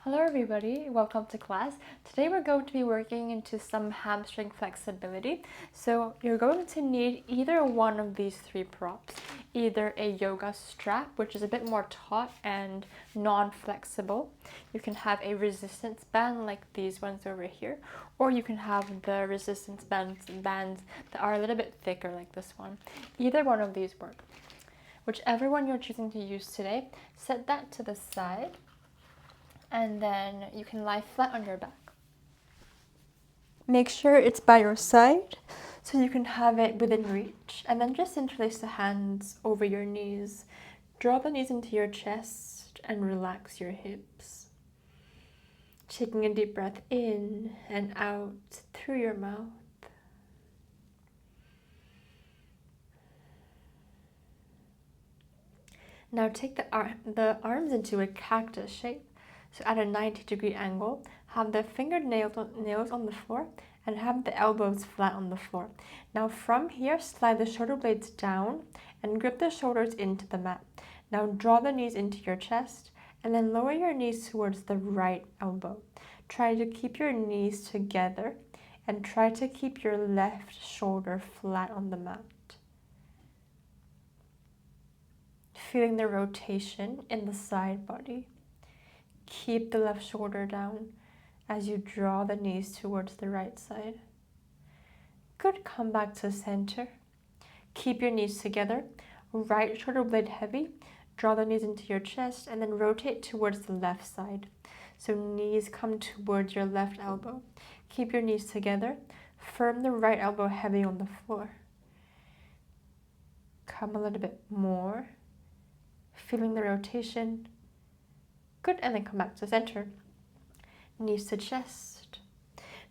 Hello everybody, welcome to class. Today we're going to be working into some hamstring flexibility. So you're going to need either one of these three props. Either a yoga strap, which is a bit more taut and non-flexible. You can have a resistance band like these ones over here. Or you can have the resistance bands that are a little bit thicker like this one. Either one of these work. Whichever one you're choosing to use today, set that to the side. And then you can lie flat on your back. Make sure it's by your side so you can have it within reach. And then just interlace the hands over your knees. Draw the knees into your chest and relax your hips. Taking a deep breath in and out through your mouth. Now take the arms into a cactus shape. So at a 90-degree angle, have the fingernails on the floor and have the elbows flat on the floor. Now from here, slide the shoulder blades down and grip the shoulders into the mat. Now draw the knees into your chest and then lower your knees towards the right elbow. Try to keep your knees together and try to keep your left shoulder flat on the mat. Feeling the rotation in the side body. Keep the left shoulder down as you draw the knees towards the right side. Good, come back to center. Keep your knees together, right shoulder blade heavy, draw the knees into your chest and then rotate towards the left side. So knees come towards your left elbow. Keep your knees together, firm the right elbow heavy on the floor. Come a little bit more, feeling the rotation. Good, and then come back to center. Knees to chest.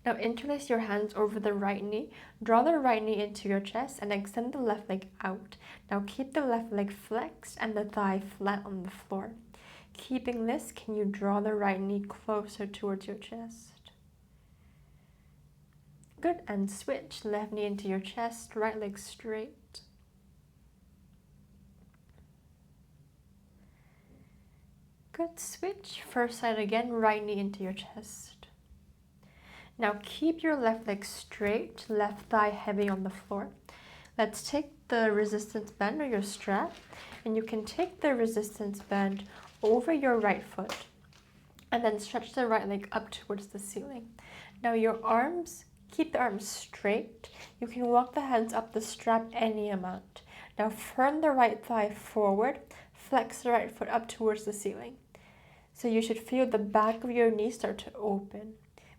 Now interlace your hands over the right knee. Draw the right knee into your chest and extend the left leg out. Now keep the left leg flexed and the thigh flat on the floor. Keeping this, can you draw the right knee closer towards your chest? Good, and switch. Left knee into your chest, right leg straight. Good, switch. First side again, right knee into your chest. Now keep your left leg straight, left thigh heavy on the floor. Let's take the resistance band or your strap, and you can take the resistance band over your right foot and then stretch the right leg up towards the ceiling. Now your arms, keep the arms straight. You can walk the hands up the strap any amount. Now firm the right thigh forward, flex the right foot up towards the ceiling. So you should feel the back of your knee start to open.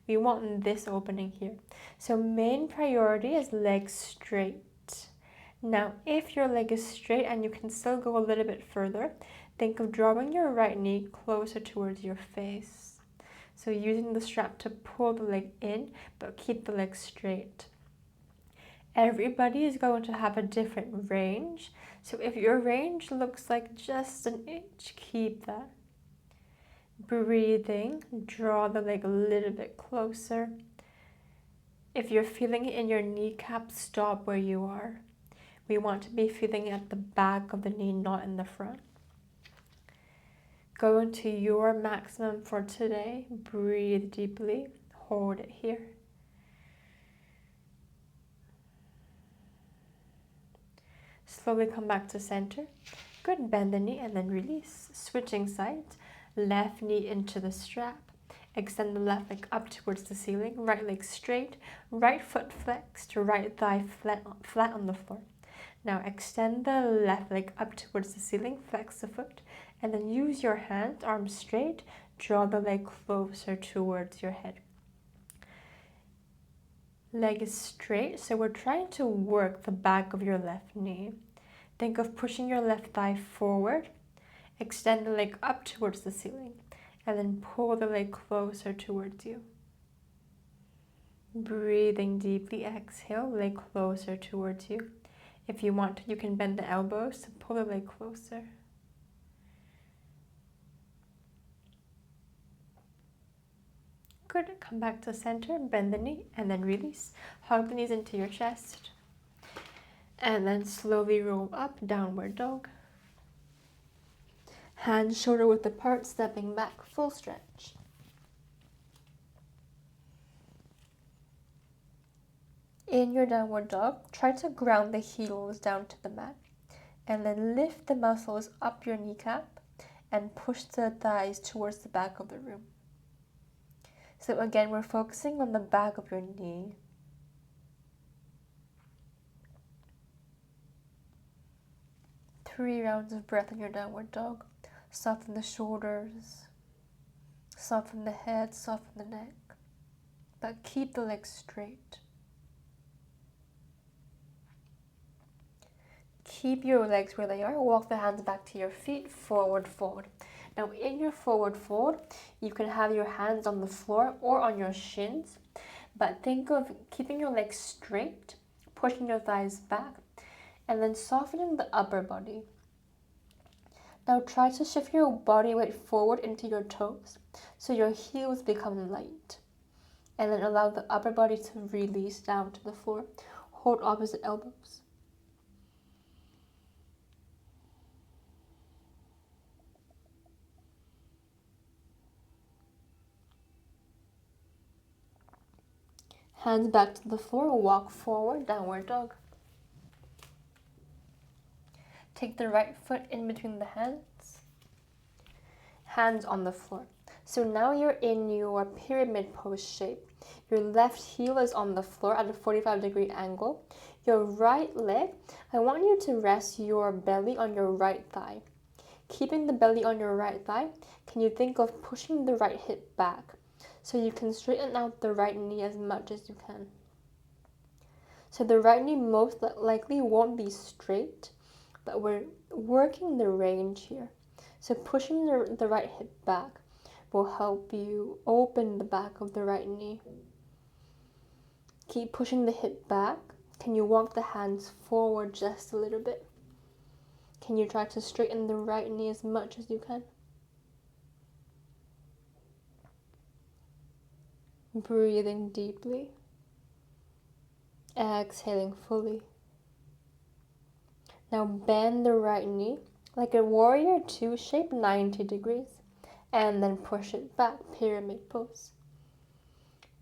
We want this opening here. So main priority is leg straight. Now, if your leg is straight and you can still go a little bit further, think of drawing your right knee closer towards your face. So using the strap to pull the leg in, but keep the leg straight. Everybody is going to have a different range. So if your range looks like just an inch, keep that. Breathing, draw the leg a little bit closer. If you're feeling it in your kneecap, stop where you are. We want to be feeling it at the back of the knee, not in the front. Go into your maximum for today. Breathe deeply. Hold it here. Slowly come back to center. Good, bend the knee and then release. Switching sides. Left knee into the strap. Extend the left leg up towards the ceiling. Right leg straight. Right foot flexed. Right thigh flat on the floor. Now extend the left leg up towards the ceiling. Flex the foot. And then use your hands, arms straight. Draw the leg closer towards your head. Leg is straight, so we're trying to work the back of your left knee. Think of pushing your left thigh forward. Extend the leg up towards the ceiling and then pull the leg closer towards you. Breathing deeply, exhale, leg closer towards you. If you want to, you can bend the elbows to pull the leg closer. Good, come back to center, bend the knee and then release. Hug the knees into your chest and then slowly roll up, downward dog. Hands shoulder width apart, stepping back, full stretch. In your downward dog, try to ground the heels down to the mat and then lift the muscles up your kneecap and push the thighs towards the back of the room. So again, we're focusing on the back of your knee. Three rounds of breath in your downward dog. Soften the shoulders, soften the head, soften the neck, but keep the legs straight. Keep your legs where they are. Walk the hands back to your feet, forward fold. Now in your forward fold, you can have your hands on the floor or on your shins, but think of keeping your legs straight, pushing your thighs back, and then softening the upper body. Now try to shift your body weight forward into your toes so your heels become light. And then allow the upper body to release down to the floor. Hold opposite elbows. Hands back to the floor, walk forward, downward dog. Take the right foot in between the hands. Hands on the floor. So now you're in your pyramid pose shape. Your left heel is on the floor at a 45-degree angle. Your right leg, I want you to rest your belly on your right thigh. Keeping the belly on your right thigh, can you think of pushing the right hip back so you can straighten out the right knee as much as you can. So the right knee most likely won't be straight, but we're working the range here. So pushing the right hip back will help you open the back of the right knee. Keep pushing the hip back. Can you walk the hands forward just a little bit? Can you try to straighten the right knee as much as you can? Breathing deeply. Exhaling fully. Now bend the right knee like a warrior two shape, 90 degrees. And then push it back, pyramid pose.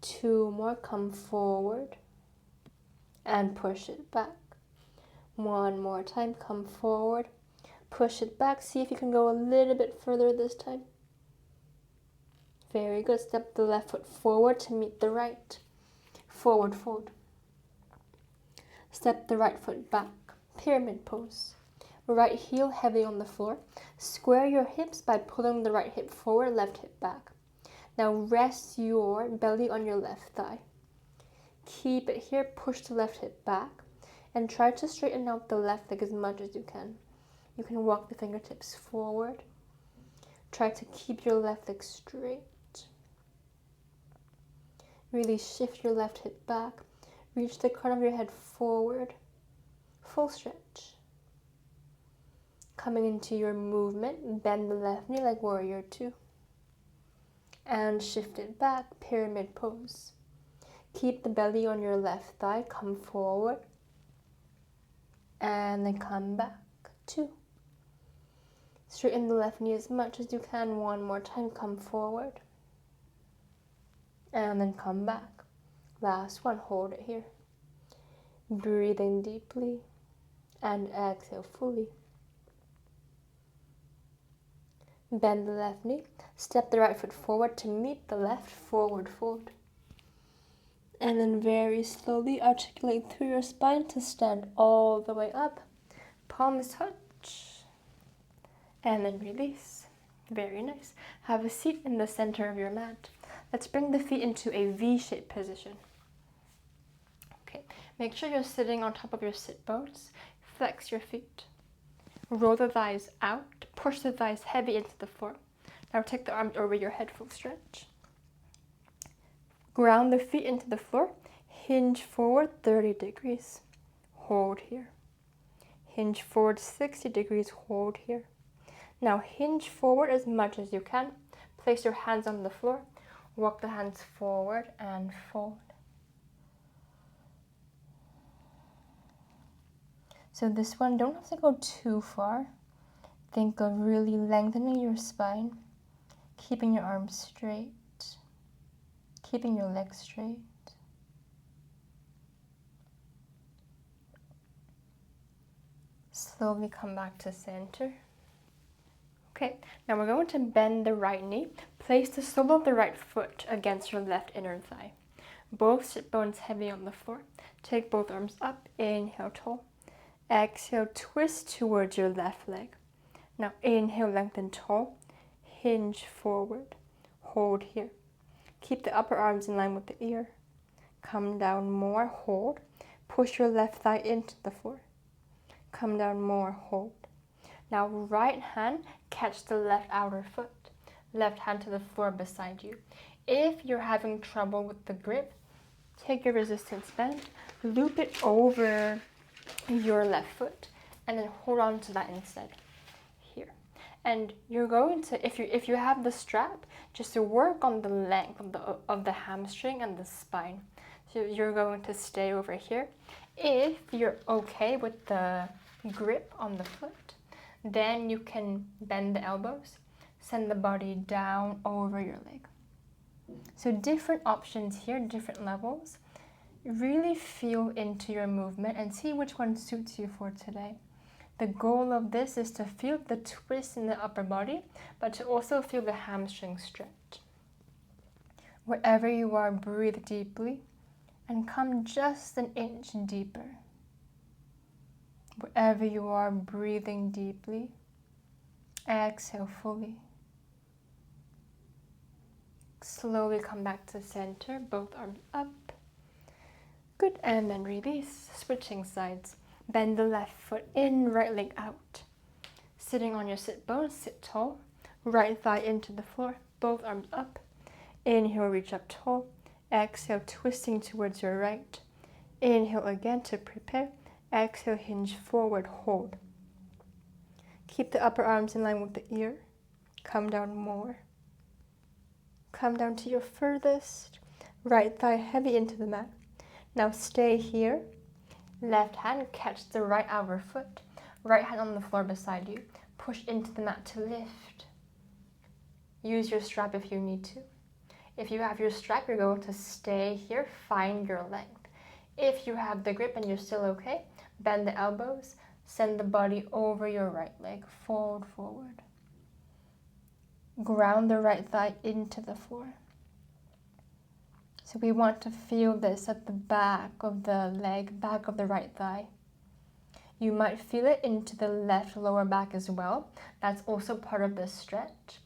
Two more, come forward. And push it back. One more time, come forward. Push it back. See if you can go a little bit further this time. Very good. Step the left foot forward to meet the right. Forward fold. Step the right foot back. Pyramid pose. Right heel heavy on the floor. Square your hips by pulling the right hip forward, left hip back. Now rest your belly on your left thigh. Keep it here. Push the left hip back. And try to straighten out the left leg as much as you can. You can walk the fingertips forward. Try to keep your left leg straight. Really shift your left hip back. Reach the crown of your head forward. Full stretch. Coming into your movement, bend the left knee like warrior two. And shift it back, pyramid pose. Keep the belly on your left thigh, come forward. And then come back, two. Straighten the left knee as much as you can. One more time, come forward. And then come back. Last one, hold it here. Breathe in deeply and exhale fully. Bend the left knee. Step the right foot forward to meet the left, forward fold. And then very slowly articulate through your spine to stand all the way up. Palms touch. And then release. Very nice. Have a seat in the center of your mat. Let's bring the feet into a V-shaped position. Okay, make sure you're sitting on top of your sit bones. Flex your feet. Roll the thighs out. Push the thighs heavy into the floor. Now take the arms over your head, full stretch. Ground the feet into the floor. Hinge forward 30 degrees. Hold here. Hinge forward 60 degrees. Hold here. Now hinge forward as much as you can. Place your hands on the floor. Walk the hands forward and fold. So this one, don't have to go too far. Think of really lengthening your spine, keeping your arms straight, keeping your legs straight. Slowly come back to center. Okay, now we're going to bend the right knee. Place the sole of the right foot against your left inner thigh. Both sit bones heavy on the floor. Take both arms up. Inhale, tall. Exhale, twist towards your left leg. Now inhale, lengthen tall. Hinge forward. Hold here. Keep the upper arms in line with the ear. Come down more, hold. Push your left thigh into the floor. Come down more, hold. Now right hand, catch the left outer foot. Left hand to the floor beside you. If you're having trouble with the grip, take your resistance band, loop it over your left foot, and then hold on to that instead. Here. And you're going to, if you have the strap, just to work on the length of the hamstring and the spine. So you're going to stay over here. If you're okay with the grip on the foot, then you can bend the elbows, send the body down over your leg. So different options here, different levels. Really feel into your movement and see which one suits you for today. The goal of this is to feel the twist in the upper body, but to also feel the hamstring stretch. Wherever you are, breathe deeply and come just an inch deeper. Wherever you are, breathing deeply. Exhale fully. Slowly come back to center, both arms up. Good, and then release. Switching sides. Bend the left foot in, right leg out. Sitting on your sit bones, sit tall. Right thigh into the floor, both arms up. Inhale, reach up tall. Exhale, twisting towards your right. Inhale again to prepare. Exhale, hinge forward, hold. Keep the upper arms in line with the ear. Come down more. Come down to your furthest. Right thigh heavy into the mat. Now stay here. Left hand catch the right outer foot. Right hand on the floor beside you. Push into the mat to lift. Use your strap if you need to. If you have your strap, you're going to stay here. Find your length. If you have the grip and you're still okay, bend the elbows. Send the body over your right leg. Fold forward. Ground the right thigh into the floor. So we want to feel this at the back of the leg, back of the right thigh. You might feel it into the left lower back as well. That's also part of the stretch.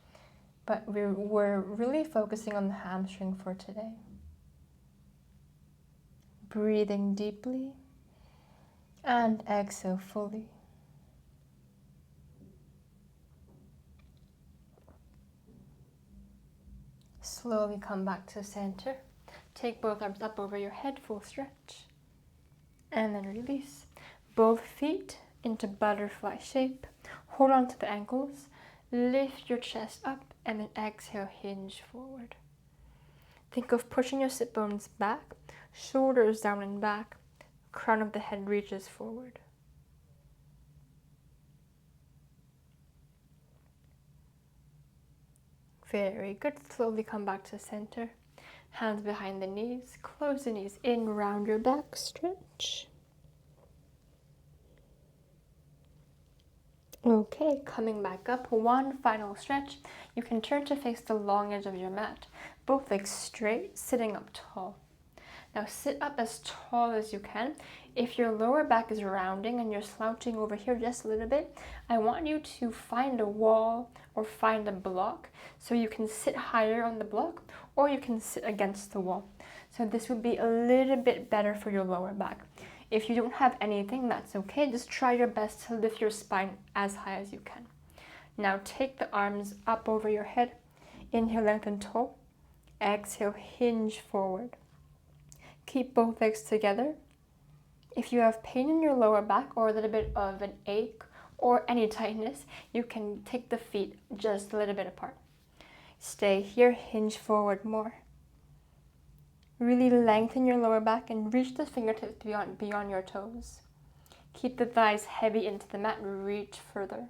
But we're really focusing on the hamstring for today. Breathing deeply and exhale fully. Slowly come back to center. Take both arms up over your head, full stretch. And then release. Both feet into butterfly shape. Hold on to the ankles. Lift your chest up and then exhale, hinge forward. Think of pushing your sit bones back, shoulders down and back. Crown of the head reaches forward. Very good. Slowly come back to center. Hands behind the knees. Close the knees in, round your back, stretch. Okay, coming back up, one final stretch. You can turn to face the long edge of your mat. Both legs straight, sitting up tall. Now sit up as tall as you can. If your lower back is rounding and you're slouching over here just a little bit, I want you to find a wall or find a block so you can sit higher on the block, or you can sit against the wall. So this would be a little bit better for your lower back. If you don't have anything, that's okay. Just try your best to lift your spine as high as you can. Now take the arms up over your head. Inhale, lengthen tall. Exhale, hinge forward. Keep both legs together. If you have pain in your lower back or a little bit of an ache or any tightness, you can take the feet just a little bit apart. Stay here, hinge forward more. Really lengthen your lower back and reach the fingertips beyond your toes. Keep the thighs heavy into the mat, reach further.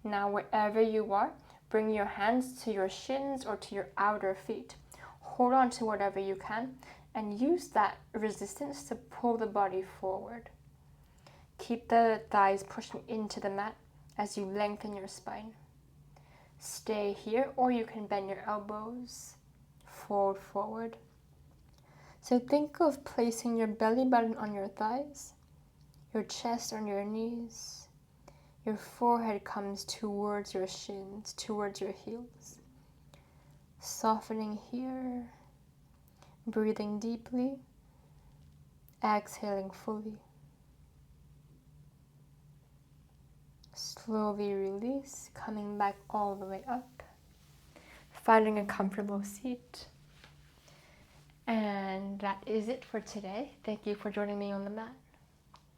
Now wherever you are, bring your hands to your shins or to your outer feet. Hold on to whatever you can and use that resistance to pull the body forward. Keep the thighs pushing into the mat as you lengthen your spine. Stay here, or you can bend your elbows forward. So think of placing your belly button on your thighs, your chest on your knees. Your forehead comes towards your shins, towards your heels. Softening here, breathing deeply, exhaling fully. Slowly release, coming back all the way up, finding a comfortable seat. And that is it for today. Thank you for joining me on the mat.